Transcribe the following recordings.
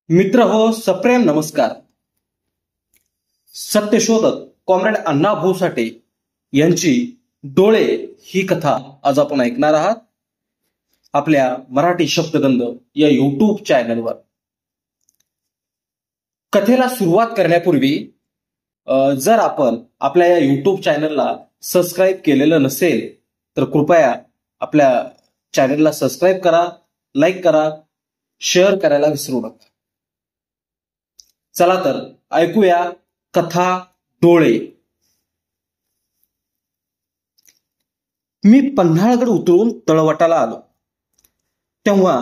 मित्र हो, सप्रेम नमस्कार. सत्यशोधक कॉम्रेड अण्णाभाऊ साठे यांची डोळे ही कथा आज आपण ऐकणार आहात आपल्या मराठी शब्दगंध या युट्यूब चॅनलवर. कथेला सुरुवात करण्यापूर्वी जर आपण आपल्या या युट्यूब चॅनलला सबस्क्राईब केलेलं नसेल तर कृपया आपल्या चॅनलला सबस्क्राईब करा, लाईक करा, शेअर करायला विसरू नका. चला तर ऐकूया कथा डोळे. मी पन्हाळगड उतरून तळवटाला आलो तेव्हा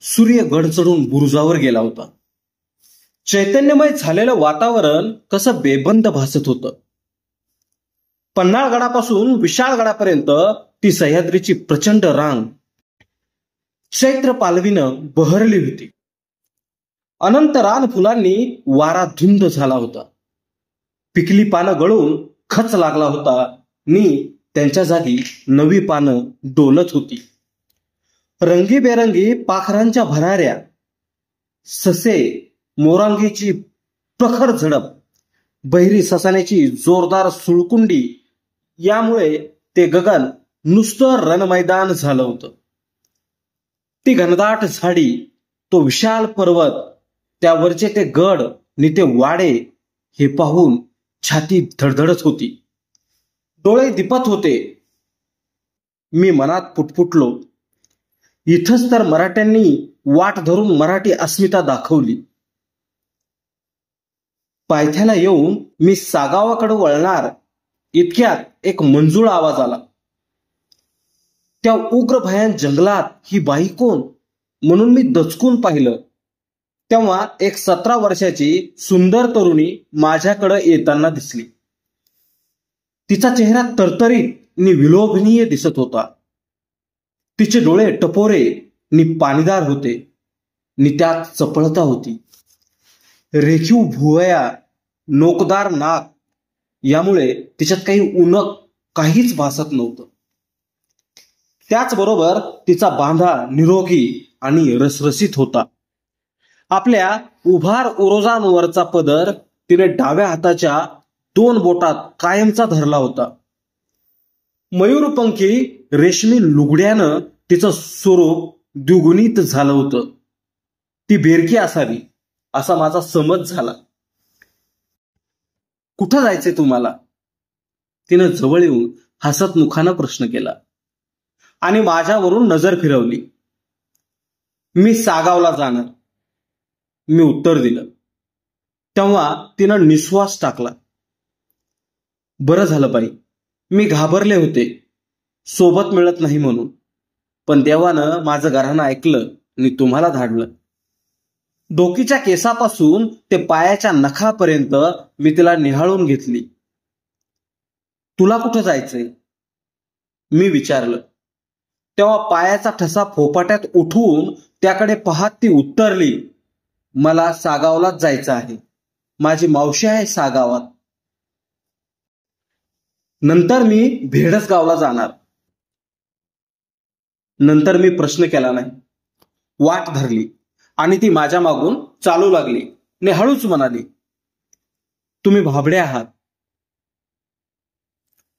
सूर्य गड चढून बुरुजावर गेला होता. चैतन्यमय झालेलं वातावरण कसं बेबंद भासत होतं. पन्हाळगडापासून विशाळगडापर्यंत ती सह्याद्रीची प्रचंड रांग चैत्र पालवीनं बहरली होती. अनंत रान फुलांनी वारा धुंद झाला होता. पिकली पानं गळून खच लागला होता नि त्यांच्या जागी नवी पानं डोलत होती. रंगीबेरंगी पाखरांच्या भराऱ्या, ससे मोरांगीची प्रखर झडप, बहिरी ससाण्याची जोरदार सुळकुंडी यामुळे ते गगन नुसतं रणमैदान झालं होतं. ती घनदाट झाडी, तो विशाल पर्वत, त्यावरचे ते गड नि ते वाडे हे पाहून छाती धडधडत होती. डोळे दिपत होते. मी मनात पुटपुटलो, इथंच तर मराठ्यांनी वाट धरून मराठी अस्मिता दाखवली. पायथ्याला येऊन मी सागावाकडे वळणार इतक्यात एक मंजूळ आवाज आला. त्या उग्र भयान जंगलात ही बाई कोण म्हणून मी दचकून पाहिलं तेव्हा एक 17 वर्षाची सुंदर तरुणी माझ्याकडे येताना दिसली. तिचा चेहरा तरतरीत नि विलोभनीय दिसत होता. तिचे डोळे टपोरे नि पाणीदार होते नि त्यात चपळता होती. रेखीव भुवया, नोकदार नाक यामुळे तिच्यात काही उणक काहीच भासत नव्हतं. त्याचबरोबर तिचा बांधा निरोगी आणि रसरशीत होता. आपल्या उभार उरोजांवरचा पदर तिने डाव्या हाताच्या 2 बोटात कायमचा धरला होता. मयूरपंखी रेशमी लुगड्यानं तिचं स्वरूप द्विगुणित झालं होतं. ती बेरकी असावी असा माझा समज झाला. कुठं जायचंय तुम्हाला? तिनं जवळ येऊन हसत मुखानं प्रश्न केला आणि माझ्यावरून नजर फिरवली. मी सागावला जाणार, मी उत्तर दिलं. तेव्हा तिनं निश्वास टाकला. बरं झालं बाई, मी घाबरले होते सोबत मिळत नाही म्हणून, पण देवानं माझं घराणं ऐकलं आणि तुम्हाला धाडलं. डोकीच्या केसापासून ते पायाच्या नखापर्यंत मी तिला निहाळून घेतली. तुला कुठं जायचंय? मी विचारलं. तेव्हा पायाचा ठसा फोपाट्यात उठवून त्याकडे पाहत ती उत्तरली, मला सागावलाच जायचं आहे. माझी मावशी आहे सागावात. नंतर मी भेडसगावला जाणार. नंतर मी प्रश्न केला नाही. वाट धरली आणि ती माझ्या मागून चालू लागली ने हळूच म्हणाली, तुम्ही भाबडे आहात.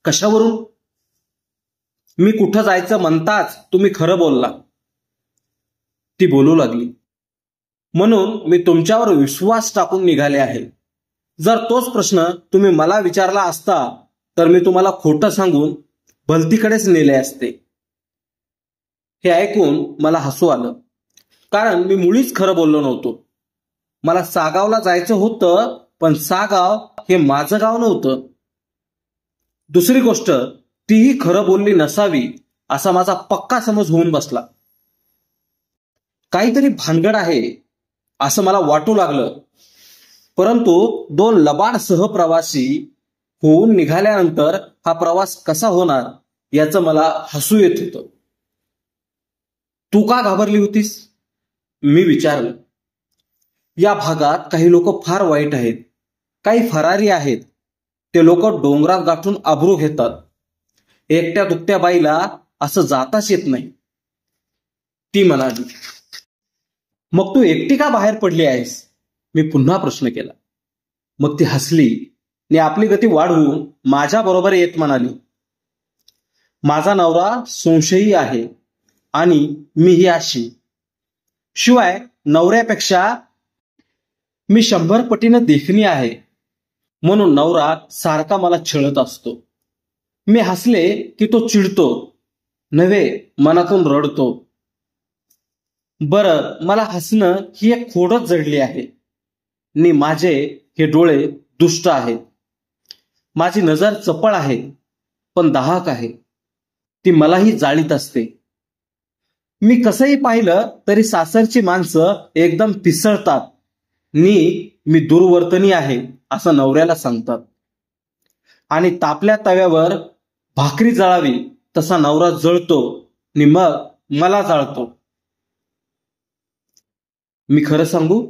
कशावरून? मी कुठं जायचं म्हणताच तुम्ही खरं बोलला. ती बोलू लागली. म्हणून मी तुमच्यावर विश्वास टाकून निघाले आहे. जर तोच प्रश्न तुम्ही मला विचारला असता तर मी तुम्हाला खोटं सांगून भलतीकडेच नेले असते. हे ऐकून मला हसू आलं, कारण मी मुळीच खरं बोललो नव्हतो. मला सागावला जायचं होतं, पण सागाव हे माझं गाव नव्हतं. दुसरी गोष्ट, तीही खरं बोलली नसावी असा माझा पक्का समज होऊन बसला. काहीतरी भानगड आहे असं मला वाटू लागलं. परंतु 2 लबाड सहप्रवासी होऊन निघाल्यानंतर हा प्रवास कसा होणार याचं मला हसू येत होतं. तू का घाबरली होतीस? मी विचारलं. या भागात काही लोक फार वाईट आहेत, काही फरारी आहेत. ते लोक डोंगरात गाठून अब्रू घेतात. एकट्या दुकट्या बाईला असं जाताच येत नाही. ती म्हणाली. मग तू एकटी का बाहेर पडली आहेस? मी पुन्हा प्रश्न केला. मग ती हसली आणि आपली गती वाढवून माझ्या बरोबर येत म्हणाली, माझा नवरा संशयी आहे आणि मीही अशी. शिवाय नवऱ्यापेक्षा मी 100 पटीनं देखणी आहे, म्हणून नवरा सारखा मला छळत असतो. मी हसले की तो चिडतो, नव्हे मनातून रडतो. बरं, मला हसणं ही एक खोडच जडली आहे. आणि माझे हे डोळे दुष्ट आहेत. माझी नजर चपळ आहे, पण दाहक आहे. ती मलाही जाळीत असते. मी कसंही पाहिलं तरी सासरची माणसं एकदम पिसळतात आणि मी दुर्वर्तनी आहे असं नवऱ्याला सांगतात. आणि तापल्या तव्यावर भाकरी जळावी तसा नवरा जळतो आणि मग मला जाळतो. मी खरं सांगू,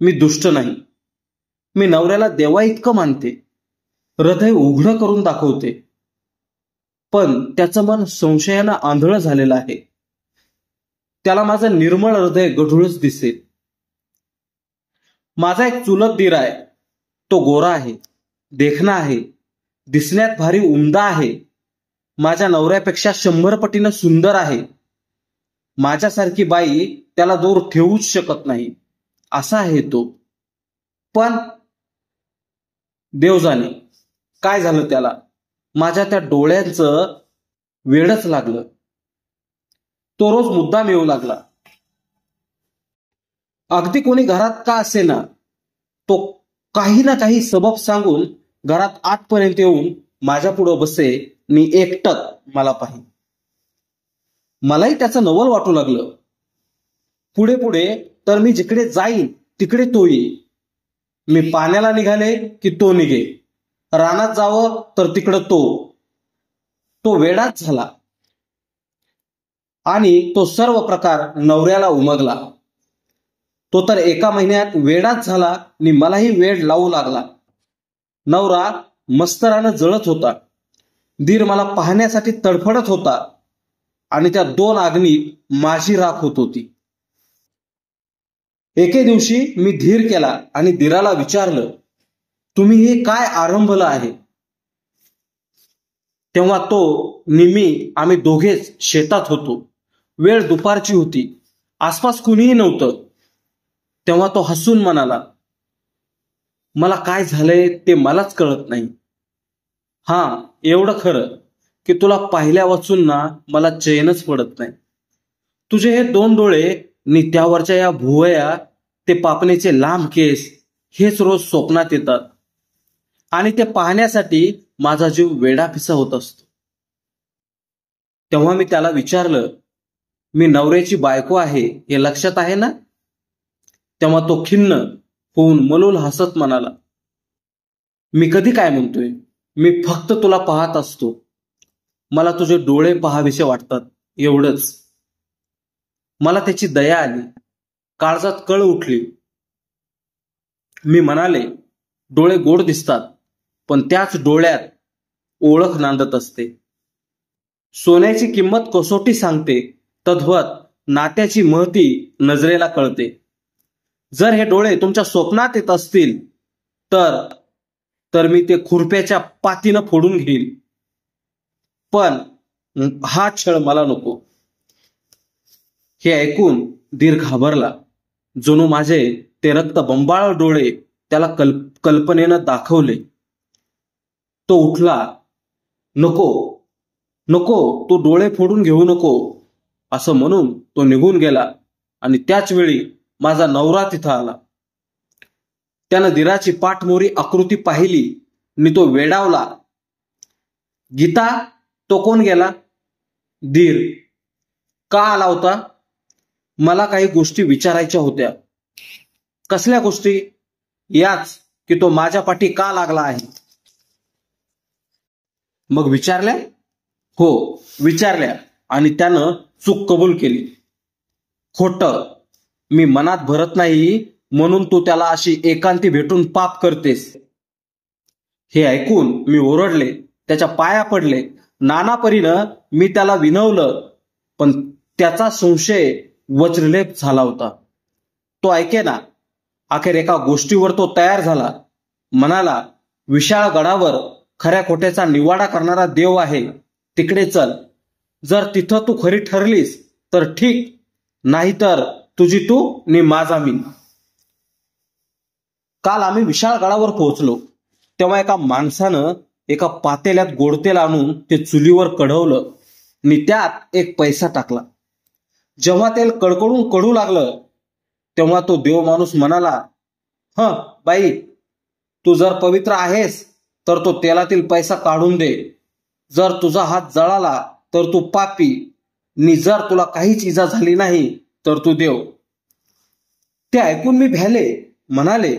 मी दुष्ट नाही. मी नवऱ्याला देवा इतकं मानते, हृदय उघडं करून दाखवते. पण त्याचं मन संशयानं आंधळं झालेलं आहे. त्याला माझं निर्मळ हृदय गढूळच दिसेल. माझा एक चुलत दीर आहे. तो गोरा आहे, देखणा आहे, दिसण्यात भारी उमदा आहे. माझ्या नवऱ्यापेक्षा 100 पटीनं सुंदर आहे. माझ्यासारखी बाई त्याला दूर ठेवूच शकत नाही, असा आहे तो. पण देव जाणे काय झालं त्याला. माझ्या त्या डोळ्यांचं वेडच लागलं. तो रोज मुद्दाम येऊ लागला. अगदी कोणी घरात का असेना, तो काही ना काही सबब सांगून घरात आतपर्यंत येऊन माझ्या पुढं बसे आणि एकटक मला पाही. मलाही त्याचं नवल वाटू लागलं. पुढे पुढे तर मी जिकडे जाईन तिकडे तो येई. मी पाण्याला निघाले की तो निघे, रानात जावं तर तिकडं तो वेडाच झाला. आणि तो सर्व प्रकार नवऱ्याला उमगला. तो तर एका महिन्यात वेडाच झाला आणि मलाही वेड लावू लागला. नवरा मस्तरानं जळत होता. दीर मला पाहण्यासाठी तडफडत होता आणि त्या 2 अग्नीत माझी राख होत होती. एके दिवशी मी धीर केला आणि दीराला विचारलं, तुम्ही हे काय आरंभलं आहे? तेव्हा तो निमी आम्ही दोघेच शेतात होतो. वेळ दुपारची होती. आसपास कुणीही नव्हतं. तेव्हा तो हसून म्हणाला, मला काय झालंय ते मलाच कळत नाही. हां, एवढं खरं की तुला पाहिल्या वाचून ना मला चैनच पडत नाही. तुझे हे 2 डोळे आणि त्यावरच्या या भुवया, ते पापणीचे लांब केस, हेच रोज स्वप्नात येतात आणि ते पाहण्यासाठी माझा जीव वेडापिसा होत असतो. तेव्हा मी त्याला विचारलं, मी नवऱ्याची बायको आहे हे लक्षात आहे ना? तेव्हा तो खिन्न होऊन मलूल हसत म्हणाला, मी कधी काय म्हणतोय, मी फक्त तुला पाहत असतो. मला तुझे डोळे पाहावेसे वाटतात, एवढंच. मला त्याची दया आली. काळजात कळ उठली. मी म्हणाले, डोळे गोड दिसतात, पण त्याच डोळ्यात ओळख नांदत असते. सोन्याची किंमत कसोटी सांगते, तद्वत नात्याची महती नजरेला कळते. जर हे डोळे तुमच्या स्वप्नात येत असतील तर मी ते खुरप्याच्या पातीनं फोडून घेईल. पण हा छळ मला नको. हे ऐकून दीर घाबरला. जणू माझे ते रक्तबंबाळ डोळे त्याला कल्पनेनं दाखवले. तो उठला. नको नको, तू डोळे फोडून घेऊ नको, असं म्हणून तो निघून गेला. आणि त्याच वेळी माझा नवरा तिथं आला. त्यानं दीराची पाठमोरी आकृती पाहिली आणि तो वेडावला. गीता, तो कोण गेला? दीर. का आला होता? मला काही गोष्टी विचारायच्या होत्या. कसल्या गोष्टी? याच की तो माझ्या पाठी का लागला आहे. मग विचारल्या? हो, विचारल्या आणि त्यानं चूक कबूल केली. खोटं. मी मनात भरत नाही म्हणून तू त्याला अशी एकांती भेटून पाप करतेस. हे ऐकून मी ओरडले, त्याच्या पाया पडले. नाना परीनं मी त्याला विनवलं, पण त्याचा संशय वज्रलेप झाला होता. तो ऐके ना. अखेर एका गोष्टीवर तो तयार झाला. म्हणाला, विशाळ गडावर खऱ्या खोट्याचा निवाडा करणारा देव आहे, तिकडे चल. जर तिथं तू खरी ठरलीस तर ठीक, नाहीतर तुझी तू नि माझा मी. काल आम्ही विशाळ गडावर पोहोचलो तेव्हा एका माणसानं एका पातेल्यात गोड तेल आणून ते चुलीवर कढवलं आणि त्यात एक पैसा टाकला. जेव्हा तेल कडकडून कडू लागलं तेव्हा तो देव माणूस म्हणाला, बाई, तू जर पवित्र आहेस तर तो तेलातील पैसा काढून दे. जर तुझा हात जळाला तर तू पापी, नि जर तुला काहीच इजा झाली नाही तर तू देव. ते ऐकून मी भ्याले. म्हणाले,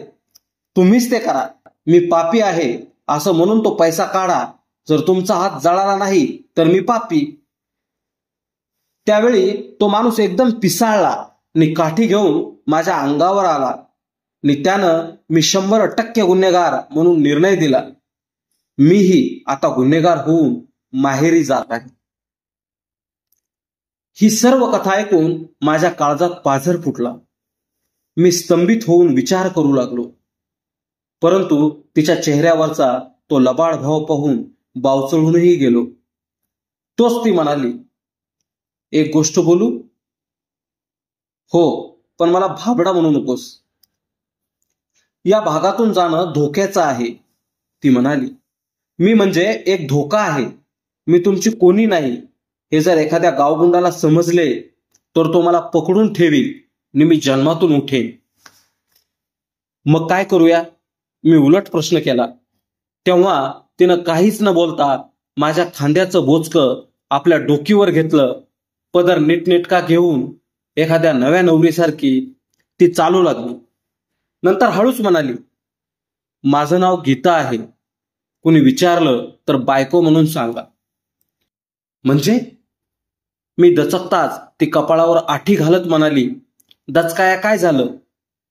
तुम्हीच ते करा. मी पापी आहे असं म्हणून तो पैसा काढा. जर तुमचा हात जळाला नाही तर मी पापी. त्यावेळी तो माणूस एकदम पिसाळला आणि काठी घेऊन माझ्या अंगावर आला आणि त्यानं मी 100% गुन्हेगार म्हणून निर्णय दिला. मीही आता गुन्हेगार होऊन माहेरी जात आहे. ही सर्व कथा ऐकून माझ्या काळजात पाझर फुटला. मी स्तंभित होऊन विचार करू लागलो. परंतु तिच्या चेहऱ्यावरचा तो लबाड भाव पाहून बावचळूनही गेलो. तोच ती म्हणाली, एक गोष्ट बोलू? हो, पण मला भाबडा म्हणू नकोस. या भागातून जाणं धोक्याचं आहे, ती म्हणाली. मी म्हणजे एक धोका आहे. मी तुमची कोणी नाही हे जर एखाद्या गावगुंडाला समजले तर तो मला पकडून ठेवील आणि मी जन्मातून उठेन. मग काय करूया? मी उलट प्रश्न केला. तेव्हा तिनं काहीच न बोलता माझ्या खांद्याचं बोचकं आपल्या डोकीवर घेतलं. पदर नीटनेटका घेऊन एखाद्या नव्या नवरीसारखी ती चालू लागली. नंतर हळूच म्हणाली, माझं नाव गीता आहे. कुणी विचारलं तर बायको म्हणून सांगा. म्हणजे? मी दचकताच ती कपाळावर आठी घालत म्हणाली, दचकाया काय झालं?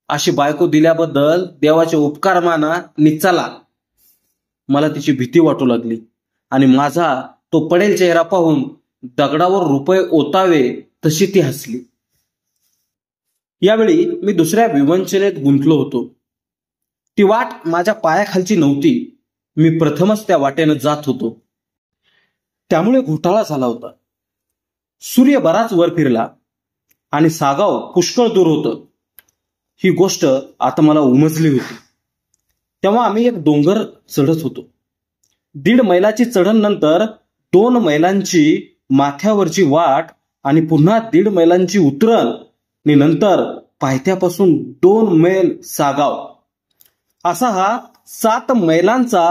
अशी बायको दिल्याबद्दल देवाचे उपकार माना नि चला. मला तिची भीती वाटू लागली आणि माझा तो पडेल चेहरा पाहून दगडावर रुपये ओतावे तशी ती हसली. यावेळी मी दुसऱ्या विवंचनेत गुंतलो होतो. ती वाट माझ्या पायाखालची नव्हती. मी प्रथमच त्या वाटेनं जात होतो. त्यामुळे घोटाळा झाला होता. सूर्य बराच वर फिरला आणि सागाव पुष्कळ दूर होतं. ही गोष्ट आता मला उमजली होती. तेव्हा आम्ही एक डोंगर चढत होतो. 1.5 मैलाची चढण नंतर 2 मैलांची माथ्यावरची वाट आणि पुन्हा 1.5 मैलांची उतरण आणि नंतर पायथ्यापासून 2 मैल सागाव. असा हा 7 मैलांचा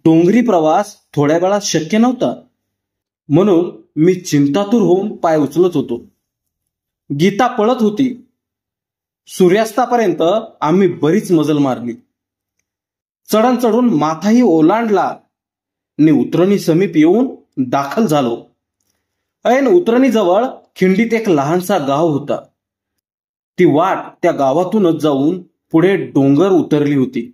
डोंगरी प्रवास थोड्या वेळात शक्य नव्हता. म्हणून मी चिंतातूर होऊन पाय उचलत होतो. गीता पळत होती. सूर्यास्तापर्यंत आम्ही बरीच मजल मारली. चढण चढून माथाही ओलांडला आणि उतरणी समीप येऊन दाखल झालो. ऐन उतरणीजवळ खिंडीत एक लहानसा गाव होता. ती वाट त्या गावातूनच जाऊन पुढे डोंगर उतरली होती.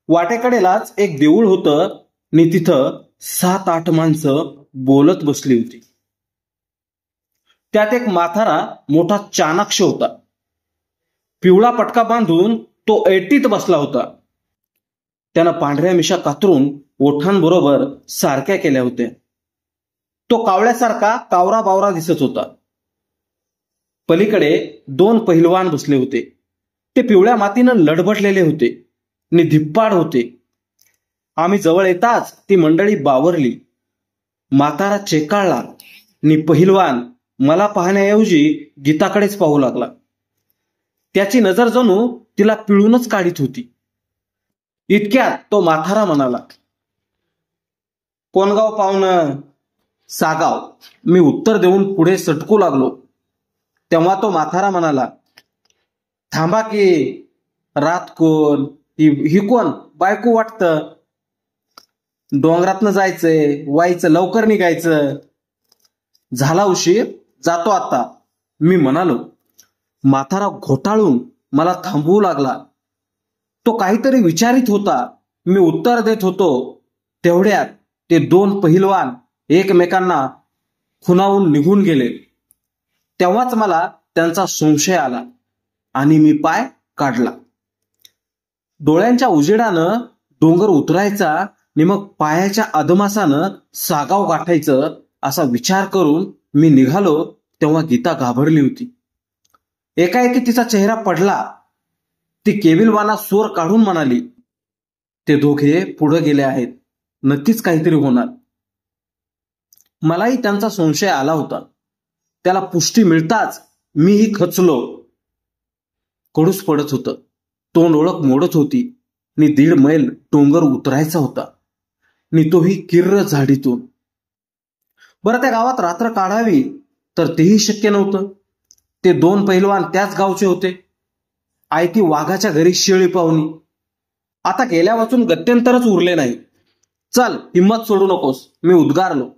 वाटेकडेलाच एक देऊळ होतं आणि तिथं 7-8 माणसं बोलत बसली होती. त्यात एक म्हातारा मोठा चाणाक्ष होता. पिवळा पटका बांधून तो ऐटीत बसला होता. त्यानं पांढऱ्या मिशा कातरून ओठांबरोबर सारख्या केल्या होत्या. तो कावळ्यासारखा कावरा बावरा दिसत होता. पलीकडे 2 पहिलवान बसले होते. ते पिवळ्या मातीनं लडबडलेले होते आणि धिप्पाड होते. आम्ही जवळ येताच ती मंडळी बावरली. म्हातारा चेकाळला आणि पहिलवान मला पाहण्याऐवजी गीताकडेच पाहू लागला. त्याची नजर जणू तिला पिळूनच काढीत होती. इतक्यात तो म्हातारा म्हणाला, कोण गाव पाहुणं? सागाव. मी उत्तर देऊन पुढे सटकू लागलो. तेव्हा तो म्हातारा म्हणाला, थांबा की, रात कोण? ही कोण? बायको वाटतं. डोंगरातनं जायचंय, व्हायचं, लवकर निघायचं. झाला उशीर, जातो आता, मी म्हणालो. म्हातारा घोटाळून मला थांबवू लागला. तो काहीतरी विचारित होता. मी उत्तर देत होतो. तेवढ्यात ते 2 पहिलवान एकमेकांना खुणावून निघून गेले. तेव्हाच मला त्यांचा संशय आला आणि मी पाय काढला. डोळ्यांच्या उजेडानं डोंगर उतरायचा आणि मग पायाच्या अदमासानं सागाव गाठायचं असा विचार करून मी निघालो तेव्हा गीता घाबरली होती. एकाएकी तिचा चेहरा पडला. ती केविलवाना स्वर काढून म्हणाली, ते दोघे पुढे गेले आहेत, नक्कीच काहीतरी होणार. मलाही त्यांचा संशय आला होता. त्याला पुष्टी मिळताच मीही खचलो. कडूस पडत होतं, तोंड ओळख मोडत होती आणि 1.5 मैल डोंगर उतरायचा होता आणि तोही किर्र झाडीतून. बरं, त्या गावात रात्र काढावी तर तेही शक्य नव्हतं. ते 2 पहिलवान त्याच गावचे होते. आयती वाघाच्या घरी शेळी पाहुणी. आता गेल्या वाचून गत्यंतरच उरले नाही. चल, हिंमत सोडू नकोस, मी उद्गारलो.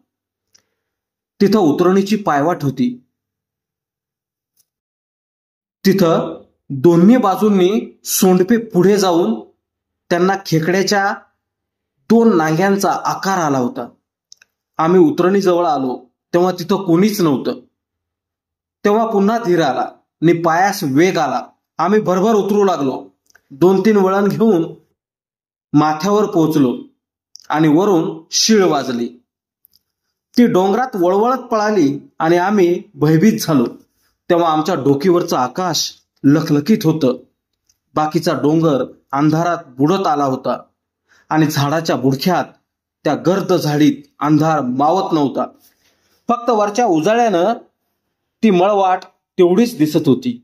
तिथं उतरणीची पायवाट होती. तिथं दोन्ही बाजूंनी सोंडपे पुढे जाऊन त्यांना खेकड्याच्या 2 नांग्यांचा आकार आला होता. आम्ही उतरणीजवळ आलो तेव्हा तिथं कोणीच नव्हतं. तेव्हा पुन्हा धीर आला आणि पायास वेग आला. आम्ही भरभर उतरू लागलो. 2-3 वळण घेऊन माथ्यावर पोहोचलो आणि वरून शीळ वाजली. ती डोंगरात वळवळत पळाली आणि आम्ही भयभीत झालो. तेव्हा आमच्या डोकीवरचं आकाश लखलखीत होतं. बाकीचा डोंगर अंधारात बुडत आला होता आणि झाडाच्या बुडख्यात त्या गर्द झाडीत अंधार मावत नव्हता. फक्त वरच्या उजाळ्यानं ती मळवाट तेवढीच दिसत होती.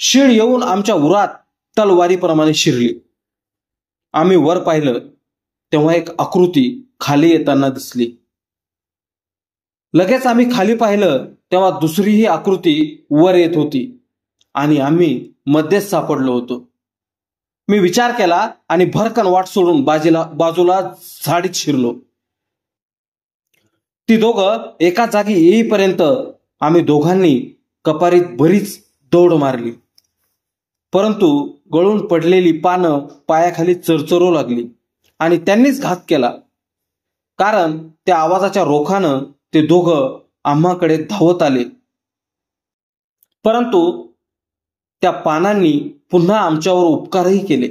शीळ येऊन आमच्या उरात तलवारीप्रमाणे शिरली. आम्ही वर पाहिलं तेव्हा एक आकृती खाली येताना दिसली. लगेच आम्ही खाली पाहिलं तेव्हा दुसरीही आकृती वर येत होती आणि आम्ही मध्येच सापडलो होतो. मी विचार केला आणि भरकन वाट सोडून बाजूला झाडीत शिरलो. ती दोघं एका जागी येईपर्यंत आम्ही दोघांनी कपारीत बरीच दौड मारली. परंतु गळून पडलेली पानं पायाखाली चरचरू लागली आणि त्यांनीच घात केला. कारण त्या आवाजाच्या रोखानं ते दोघं आम्हाकडे धावत आले. परंतु त्या पानांनी पुन्हा आमच्यावर उपकारही केले.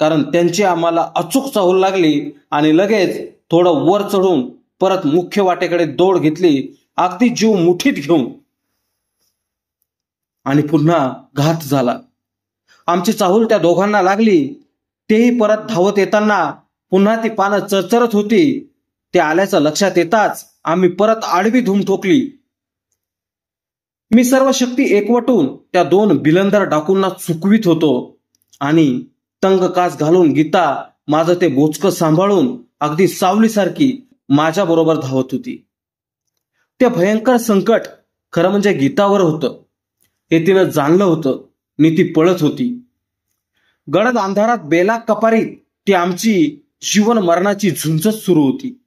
कारण त्यांची आम्हाला अचूक चाहूल लागली आणि लगेच थोडं वर चढून परत मुख्य वाटेकडे दौड घेतली, अगदी जीव मुठीत घेऊन. आणि पुन्हा घात झाला. आमची चाहूल त्या दोघांना लागली. तेही परत धावत येताना पुन्हा ती पानं चरचरत होती. ते आल्याचं लक्षात येताच आम्ही परत आडवी धूम ठोकली. मी सर्व शक्ती एकवटून त्या 2 बिलंदर डाकूंना चुकवीत होतो आणि तंग कास घालून गीता माझं ते बोचकं सांभाळून अगदी सावलीसारखी माझ्या बरोबर धावत होती. ते भयंकर संकट खरं म्हणजे गीतावर होतं हे तिनं जाणलं होतं आणि ती पळत होती. गडद अंधारात बेला कपारीत ती आमची जीवन मरणाची झुंजच सुरू होती.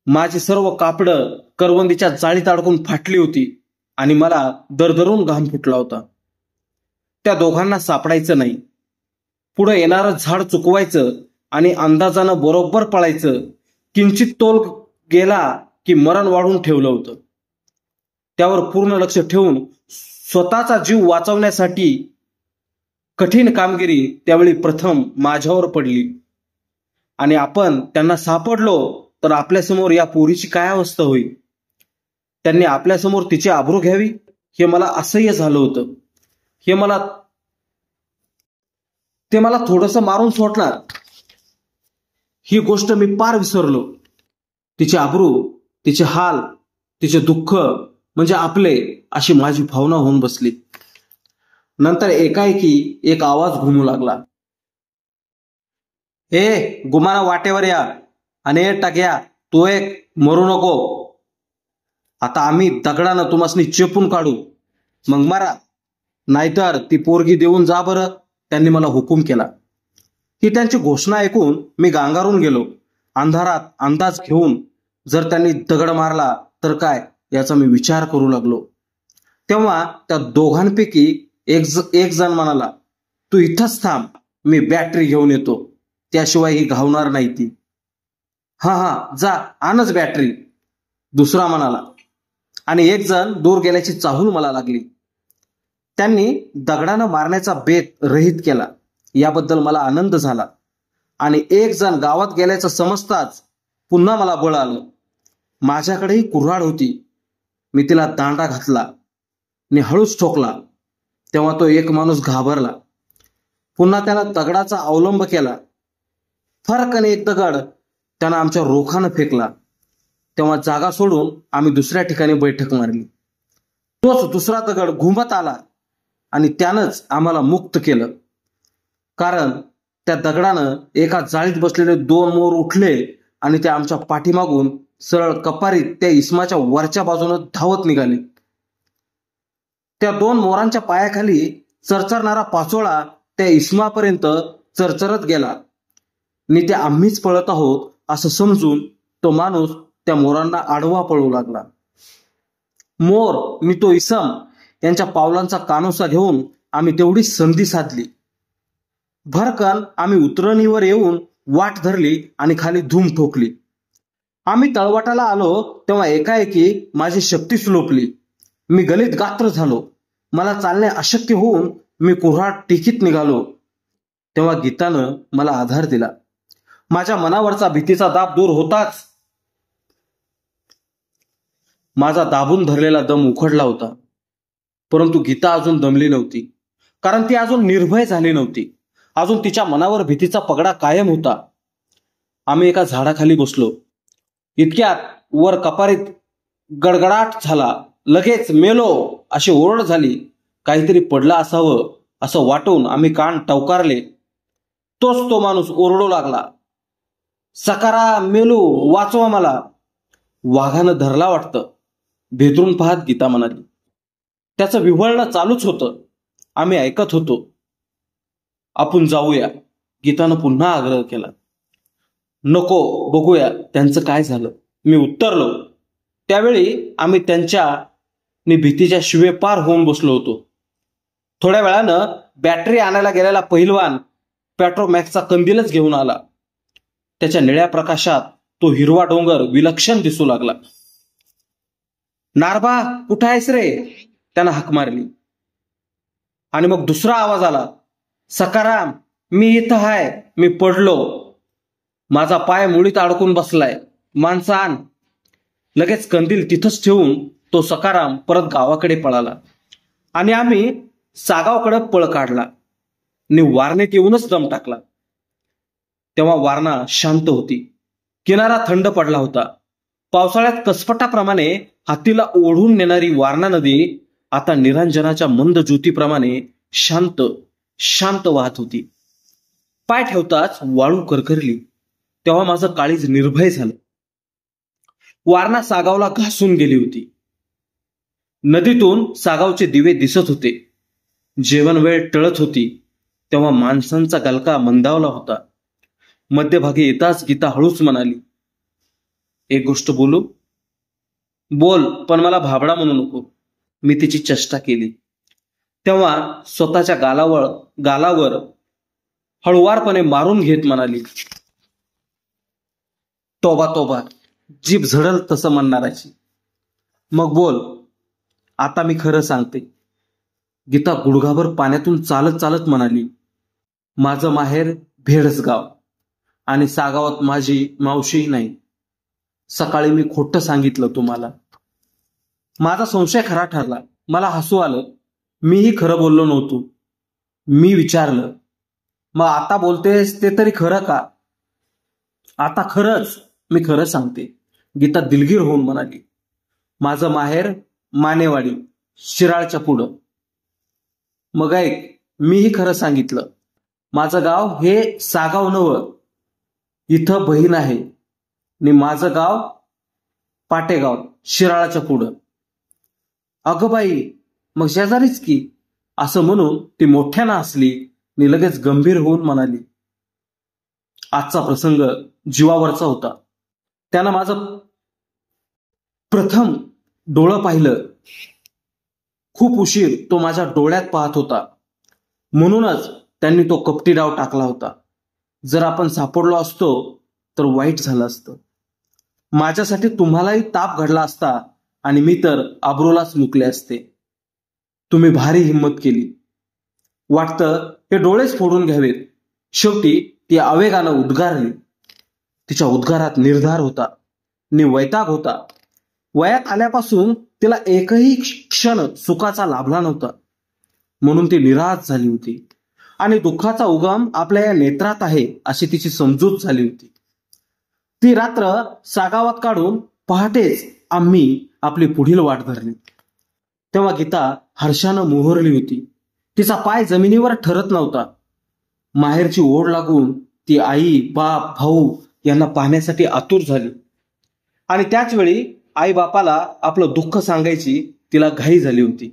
माझी सर्व कापडं करवंदीच्या जाळीत अडकून फाटली होती आणि मला दरदरून घाम फुटला होता. त्या दोघांना सापडायचं नाही. पुढे येणारं झाड चुकवायचं आणि अंदाजानं बरोबर पळायचं. किंचित तोल गेला की मरण वाढून ठेवलं होतं. त्यावर पूर्ण लक्ष ठेवून स्वतःचा जीव वाचवण्यासाठी कठीण कामगिरी त्यावेळी प्रथम माझ्यावर पडली. आणि आपण त्यांना सापडलो तर आपल्यासमोर या पोरीची काय अवस्था होईल. त्यांनी आपल्यासमोर तिची आबरू घ्यावी हे मला असह्य झालं होतं. ते मला थोडंसं मारून सोडणार ही गोष्ट मी पार विसरलो. तिची आबरू, तिचे हाल, तिचे दुःख म्हणजे आपले अशी माझी भावना होऊन बसली. नंतर एकाएकी एक आवाज घुमू लागला. ए गुमाना वाटेवर या आणि टाक्या, तू एक मरू नको. आता आम्ही दगडानं तुम्हासनी चेपून काढू, मग मारा, नाहीतर ती पोरगी देऊन जा बरं, त्यांनी मला हुकूम केला. ही त्यांची घोषणा ऐकून मी गांगारून गेलो. अंधारात अंदाज घेऊन जर त्यांनी दगड मारला तर काय याचा मी विचार करू लागलो. तेव्हा त्या दोघांपैकी एक जण म्हणाला, तू इथंच थांब, मी बॅटरी घेऊन येतो, त्याशिवाय ही घावणार नाही ती. हा जा, आणच बॅटरी, दुसरा म्हणाला. आणि एक जण दूर गेल्याची चाहूल मला लागली. त्यांनी दगडानं मारण्याचा बेत रहित केला याबद्दल मला आनंद झाला आणि एक जण गावात गेल्याचं समजताच पुन्हा मला बळ आलं. माझ्याकडेही कुऱ्हाड होती. मी तिला दांडा घातला आणि हळूच ठोकला. तेव्हा तो एक माणूस घाबरला. पुन्हा त्यानं दगडाचा अवलंब केला. फरकने एक दगड त्यानं आमच्या रोखानं फेकला. तेव्हा जागा सोडून आम्ही दुसऱ्या ठिकाणी बैठक मारली. तोच दुसरा दगड घुमत आला आणि त्यानंच आम्हाला मुक्त केलं. कारण त्या दगडानं एका जाळीत बसलेले 2 मोर उठले आणि ते आमच्या पाठीमागून सरळ कपारीत त्या इस्माच्या वरच्या बाजूनं धावत निघाले. त्या 2 मोरांच्या पायाखाली चरचरणारा पाचोळा त्या इस्मापर्यंत चरचरत गेला आणि ते आम्हीच पळत आहोत असं समजून तो माणूस त्या मोरांना आडवा पळू लागला. मोर मी तो इसम यांच्या पावलांचा कानोसा घेऊन आम्ही तेवढी संधी साधली. भरकन आम्ही उतरणीवर येऊन वाट धरली आणि खाली धूम ठोकली. आम्ही तळवाटाला आलो तेव्हा एकाएकी माझी शक्ती सुलोपली. मी गलित गात्र झालो. मला चालणे अशक्य होऊन मी कुऱ्हाड टेकीत निघालो. तेव्हा गीतानं मला आधार दिला. माझ्या मनावरचा भीतीचा दाब दूर होताच माझा दाबून धरलेला दम उखडला होता. परंतु गीता अजून दमली नव्हती, कारण ती अजून निर्भय झाली नव्हती. अजून तिच्या मनावर भीतीचा पगडा कायम होता. आम्ही एका झाडाखाली बसलो. इतक्यात वर कपारीत गडगडाट झाला. लगेच मेलो अशी ओरड झाली. काहीतरी पडलं असावं असं वाटून आम्ही कान टवकारले. तोच तो माणूस ओरडू लागला, सकाराम, मेलो, वाचवा मला. वाघानं धरला वाटतं, भेदरून पाहत गीता म्हणाली. त्याचं विव्हळणं चालूच होतं. आम्ही ऐकत होतो. आपण जाऊया, गीतानं पुन्हा आग्रह केला. नको, बघूया त्यांचं काय झालं, मी उत्तरलो. त्यावेळी आम्ही त्यांच्या भीतीच्या शिवे पार होऊन बसलो होतो. थोड्या वेळानं बॅटरी आणायला गेलेला पहिलवान पेट्रोमॅक्सचा कंदीलच घेऊन आला. त्याच्या निळ्या प्रकाशात तो हिरवा डोंगर विलक्षण दिसू लागला. नारबा, कुठं आहेस रे, त्यानं हाक मारली. आणि मग दुसरा आवाज आला, सकाराम, मी इथं आहे, मी पडलो, माझा पाय मुळीत अडकून बसलाय, माणसं आण. लगेच कंदील तिथंच ठेवून तो सकाराम परत गावाकडे पळाला आणि आम्ही सागावकडे पळ काढला आणि वारनेत येऊनच दम टाकला. तेव्हा वारणा शांत होती. किनारा थंड पडला होता. पावसाळ्यात कसपटाप्रमाणे हातीला ओढून नेणारी वारणा नदी आता निरंजनाच्या मंद ज्योतीप्रमाणे शांत शांत वाहत होती. पाय ठेवताच वाळू करकरली. तेव्हा माझं काळीज निर्भय झालं. वारणा सागावला घासून गेली होती. नदीतून सागावचे दिवे दिसत होते. जेवण वेळ टळत होती. तेव्हा माणसांचा गलका मंदावला होता. मध्यभागी येताच गीता हळूच म्हणाली, एक गोष्ट बोलू? बोल, पण मला भाबडा म्हणू नको. मी तिची चेष्टा केली. तेव्हा स्वतःच्या गालावर हळुवारपणे मारून घेत म्हणाली, तोबा तोबा, जीभ झडल तसं म्हणणाराची. मग बोल, आता मी खरं सांगते. गीता गुडघाभर पाण्यातून चालत चालत म्हणाली, माझं माहेर भेडसगाव आणि सागावात माझी मावशी नाही. सकाळी मी खोटं सांगितलं तुम्हाला. माझा संशय खरा ठरला. मला हसू आलं. मीही खरं बोललो नव्हतो. मी विचारलं, मग आता बोलतेस ते तरी खरं का? आता खरंच, मी खरं सांगते, गीता दिलगीर होऊन म्हणाली. माझं माहेर मानेवाडी, शिराळच्या पुढं. मग ऐक, मीही खरं सांगितलं. माझं गाव हे सागाव नवं, इथं बहीण आहे. आणि माझं गाव पाटेगाव, शिराळाच्या पुढं. अगं बाई, मग शेजारीच की, असं म्हणून ती मोठ्यानं हसली आणि लगेच गंभीर होऊन म्हणाली, आजचा प्रसंग जीवावरचा होता. त्यानं माझं प्रथम डोळं पाहिलं. खूप उशीर तो माझ्या डोळ्यात पाहत होता. म्हणूनच त्यांनी तो कपटी डाव टाकला होता. जर आपण सापडलो असतो तर वाईट झालं असतं. माझ्यासाठी तुम्हालाही ताप घडला असता आणि मी तर आबरूलाच मुकले असते. तुम्ही भारी हिंमत केली. वाटतं हे डोळेच फोडून घ्यावेत. शेवटी ती आवेगानं उद्गारली. तिच्या उद्गारात निर्धार होता, वैताग होता. वयात आल्यापासून तिला एकही क्षण सुखाचा लाभला नव्हता, म्हणून ती निराश झाली होती. आणि दुःखाचा उगम आपल्या या नेत्रात आहे अशी तिची समजूत झाली होती. ती रात्र सागावात काढून पहाटेच आम्ही आपली पुढील वाट धरली. तेव्हा गीता हर्षानं मोहरली होती. तिचा पाय जमिनीवर ठरत नव्हता. माहेरची ओढ लागून ती आई, बाप, भाऊ यांना पाहण्यासाठी आतुर झाली. आणि त्याच वेळी आई बापाला आपलं दुःख सांगायची तिला घाई झाली होती.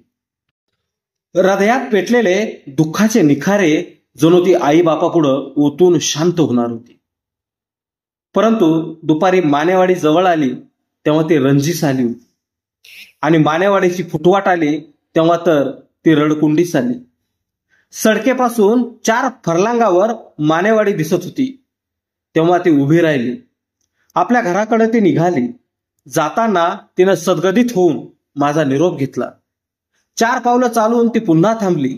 हृदयात पेटलेले दुःखाचे निखारे जणू ती आई बापापुढं ओतून शांत होणार होती. परंतु दुपारी मानेवाडी जवळ आली तेव्हा ती रंजीस आली होती. आणि मानेवाडीची फुटवाट आली तेव्हा तर ती रडकुंडीस आली. सडकेपासून 4 फरलांगावर मानेवाडी दिसत होती तेव्हा ती उभी राहिली. आपल्या घराकडे ती निघाली. जाताना तिनं सद्गदित होऊन माझा निरोप घेतला. 4 पावलं चालून ती पुन्हा थांबली.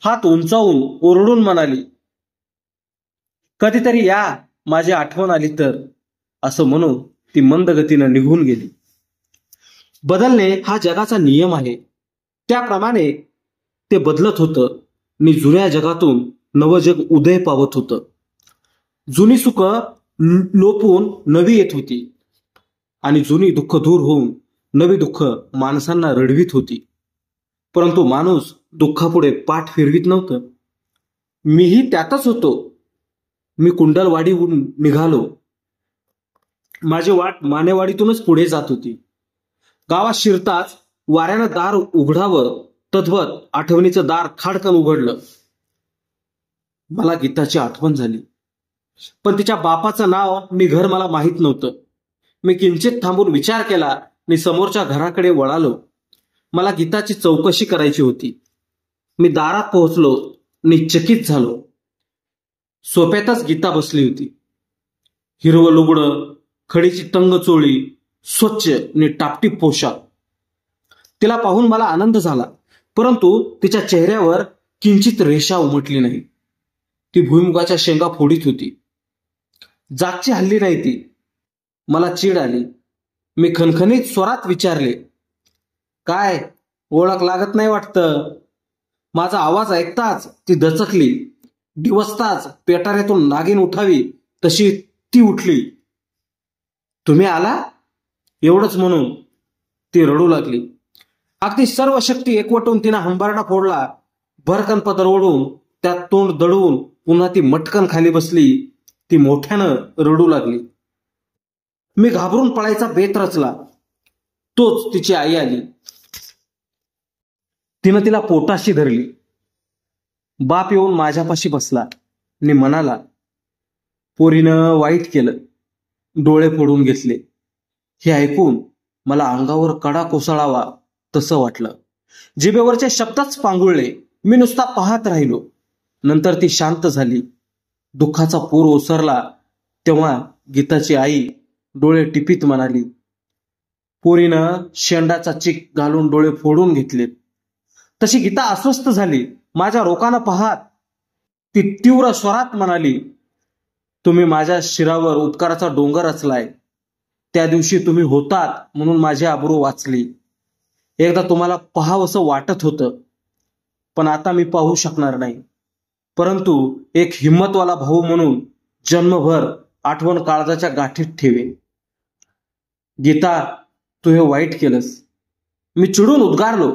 हात उंचावून ओरडून म्हणाली, कधीतरी या, माझी आठवण आली तर, असं म्हणून ती मंद गतीनं निघून गेली. बदलणे हा जगाचा नियम आहे. त्याप्रमाणे ते बदलत होतं आणि जुन्या जगातून नवं जग उदय पावत होतं. जुनी सुख लोपून नवी येत होती आणि जुनी दुःख दूर होऊन नवी दुःख माणसांना रडवीत होती. परंतु माणूस दुःखापुढे पाठ फिरवीत नव्हतं. मीही त्यातच होतो. मी कुंडलवाडीहून निघालो. माझी वाट मानेवाडीतूनच पुढे जात होती. गावात शिरताच वाऱ्यानं दार उघडावं तद्वत आठवणीचं दार खाडकन उघडलं. मला गीताची आठवण झाली. पण तिच्या बापाचं नाव मी घर मला माहीत नव्हतं. मी किंचित थांबून विचार केला आणि समोरच्या घराकडे वळालो. मला गीताची चौकशी करायची होती. मी दारात पोहोचलो आणि चकित झालो. सोफ्यातच गीता बसली होती. हिरवं लुगडं, खडीची तंग चोळी, स्वच्छ आणि टापटीप पोशाख. तिला पाहून मला आनंद झाला, परंतु तिच्या चेहऱ्यावर किंचित रेषा उमटली नाही. ती भुईमुगाच्या शेंगा फोडीत होती. जागची हल्ली नाही ती. मला चीड आली. मी खणखणीत स्वरात विचारले, काय ओळख लागत नाही वाटतं? माझा आवाज ऐकताच ती दचकली. दिवसताच पेटाऱ्यातून नागिन उठावी तशी ती उठली. तुम्ही आला? एवढंच म्हणून ती रडू लागली. अगदी सर्व शक्ती एकवटून तिनं हंबरडा फोडला. भरकन पदर ओढून त्यात तोंड दडवून पुन्हा ती मटकन खाली बसली. ती मोठ्यानं रडू लागली. मी घाबरून पळायचा बेत रचला. तोच तिची आई आली. तिनं तिला पोटाशी धरली. बाप येऊन माझ्यापाशी बसला आणि म्हणाला, पोरीनं वाईट केलं, डोळे फोडून घेतले. हे ऐकून मला अंगावर कडा कोसळावा तसं वाटलं. जिभेवरचे शब्दच पांगुळले. मी नुसता पाहत राहिलो. नंतर ती शांत झाली. दुःखाचा पूर ओसरला तेव्हा गीताची आई डोळे टिपीत म्हणाली, पोरीनं शेंडाचा चिक घालून डोळे फोडून घेतले. तशी गीता अस्वस्थ झाली. माझ्या रोखानं पाहत ती तीव्र स्वरात म्हणाली, तुम्ही माझ्या शिरावर उपकाराचा डोंगर रचलाय. त्या दिवशी तुम्ही होतात म्हणून माझी आबरू वाचली. एकदा तुम्हाला पाहावंसं वाटत होतं, पण आता मी पाहू शकणार नाही. परंतु एक हिम्मतवाला भाऊ म्हणून जन्मभर आठवण काळजाच्या गाठीत ठेवेन. गीता, तू हे वाईट केलंस. मी चिडून उद्गारलो.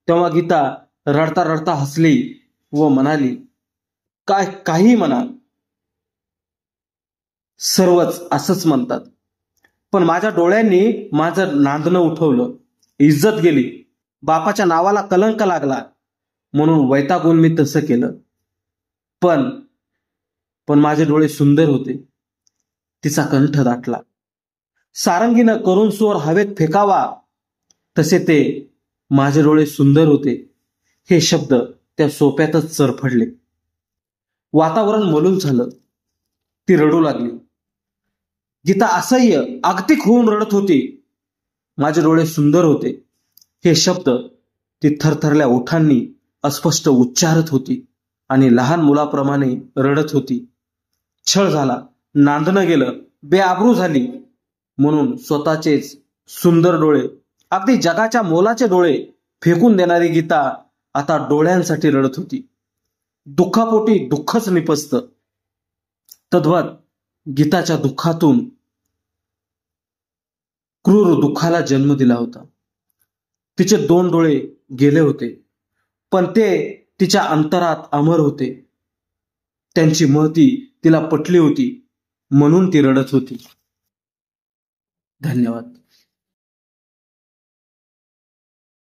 तेव्हा गीता रडता रडता हसली व म्हणाली, काही म्हणा, सर्वच असंच म्हणतात. पण माझ्या डोळ्यांनी माझं नांदणं उठवलं. इज्जत गेली. बापाच्या नावाला कलंक लागला म्हणून वैतागून मी तसं केलं. पण माझे डोळे सुंदर होते. तिचा कंठ दाटला. सारंगीनं करून सोर हवेत फेकावा तसे ते माझे डोळे सुंदर होते हे शब्द त्या सोप्यातच चरफडले. वातावरण मलूल झालं. ती रडू लागली. गीता असह्य अगतिक होऊन रडत होती. माझे डोळे सुंदर होते हे शब्द ती थरथरल्या ओठांनी अस्पष्ट उच्चारत होती आणि लहान मुलाप्रमाणे रडत होती. छळ झाला, नांदणं गेलं, बेआबरू झाली म्हणून स्वतःचेच सुंदर डोळे, अगदी जगाच्या मोलाचे डोळे फेकून देणारी गीता आता डोळ्यांसाठी रडत होती. दुःखापोटी दुःखच निपजतं. तद्वत गीताच्या दुःखातून क्रूर दुःखाला जन्म दिला होता. तिचे 2 डोळे गेले होते, पण ते तिच्या अंतरात अमर होते. त्यांची महती तिला पटली होती म्हणून ती रडत होती. धन्यवाद.